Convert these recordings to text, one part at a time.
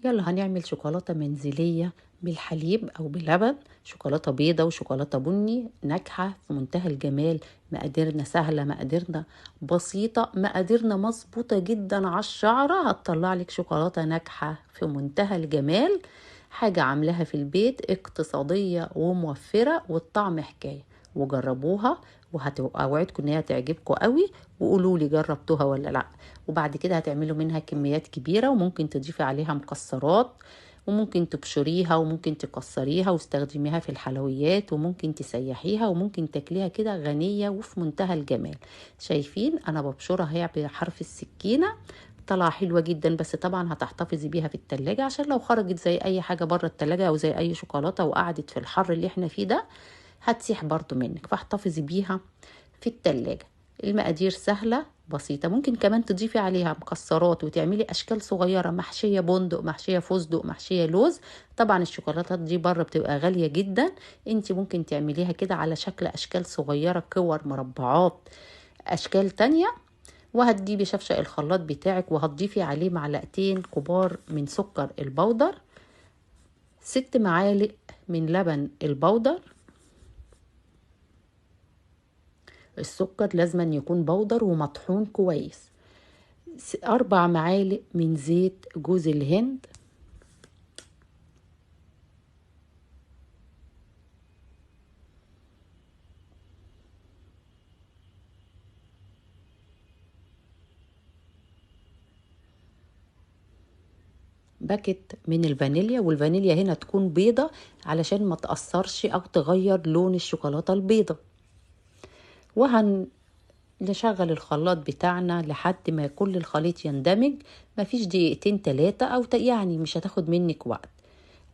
يلا هنعمل شوكولاتة منزلية بالحليب أو بلبن، شوكولاتة بيضة وشوكولاتة بني ناجحة في منتهى الجمال. مقاديرنا سهلة، مقاديرنا بسيطة، مقاديرنا مظبوطة جدا على الشعرة، هتطلع لك شوكولاتة ناجحة في منتهى الجمال. حاجة عاملاها في البيت، اقتصادية وموفرة، والطعم حكاية. وجربوها اوعدكم ان هي تعجبكم قوي، وقولوا لي جربتوها ولا لا. وبعد كده هتعملوا منها كميات كبيرة، وممكن تضيفي عليها مكسرات، وممكن تبشريها، وممكن تكسريها وتستخدميها في الحلويات، وممكن تسيحيها، وممكن تاكليها كده غنية وفي منتهى الجمال. شايفين انا ببشرها هي بحرف السكينة، طلع حلوة جدا. بس طبعا هتحتفظي بيها في التلاجة، عشان لو خرجت زي اي حاجة بره التلاجة او زي اي شوكولاتة وقعدت في الحر اللي احنا فيه ده هتسيح برضو منك، فاحتفظي بيها في التلاجة. المقادير سهلة بسيطة، ممكن كمان تضيفي عليها مكسرات وتعملي أشكال صغيرة، محشية بندق، محشية فستق، محشية لوز. طبعا الشوكولاتات دي بره بتبقى غالية جدا، انت ممكن تعمليها كده على شكل أشكال صغيرة، كور، مربعات، أشكال تانية. وهتجيبي شفشق الخلاط بتاعك وهتضيفي عليه معلقتين كبار من سكر البودر، 6 معالق من لبن البودر. السكر لازم يكون بودر ومطحون كويس. 4 معالق من زيت جوز الهند. باكت من الفانيليا، والفانيليا هنا تكون بيضة علشان ما تأثرش أو تغير لون الشوكولاتة البيضة. نشغل الخلاط بتاعنا لحد ما كل الخليط يندمج، مفيش دقيقتين 3 أو يعني مش هتاخد منك وقت.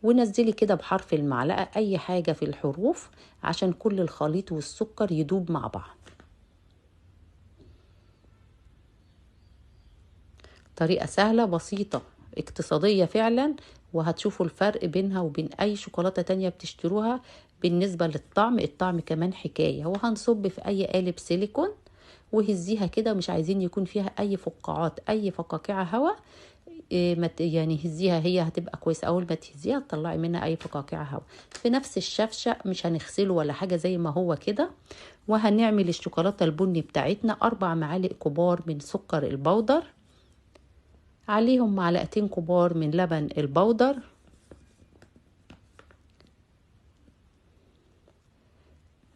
ونزلي كده بحرف المعلقة أي حاجة في الحروف عشان كل الخليط والسكر يدوب مع بعض. طريقة سهلة بسيطة اقتصادية فعلا، وهتشوفوا الفرق بينها وبين أي شوكولاتة تانية بتشتروها. بالنسبة للطعم، الطعم كمان حكاية. وهنصب في أي قالب سيليكون وهزيها كده، مش عايزين يكون فيها أي فقاعات، أي فقاقيع هواء. يعني هزيها، هي هتبقى كويسة. أول ما تهزيها تطلعي منها أي فقاقيع هواء في نفس الشفشة، مش هنغسله ولا حاجة، زي ما هو كده. وهنعمل الشوكولاتة البني بتاعتنا، 4 معالق كبار من سكر البودر، عليهم معلقتين كبار من لبن البودر،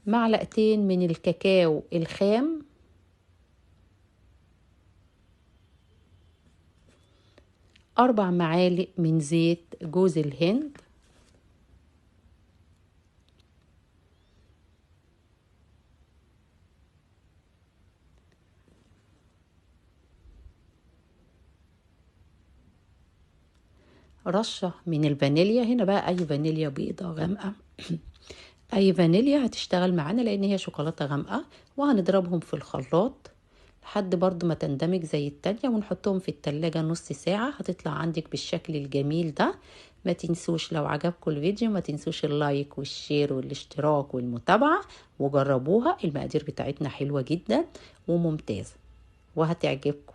معلقتين من الكاكاو الخام، 4 معالق من زيت جوز الهند، رشة من الفانيليا. هنا بقى أي فانيليا بيضة غامقة أي فانيليا هتشتغل معانا، لأن هي شوكولاتة غامقة. وهنضربهم في الخلاط لحد برضو ما تندمج زي التانية، ونحطهم في التلاجة نص ساعة، هتطلع عندك بالشكل الجميل ده. ما تنسوش لو عجبكم الفيديو، ما تنسوش اللايك والشير والاشتراك والمتابعة، وجربوها. المقادير بتاعتنا حلوة جدا وممتازة وهتعجبكم.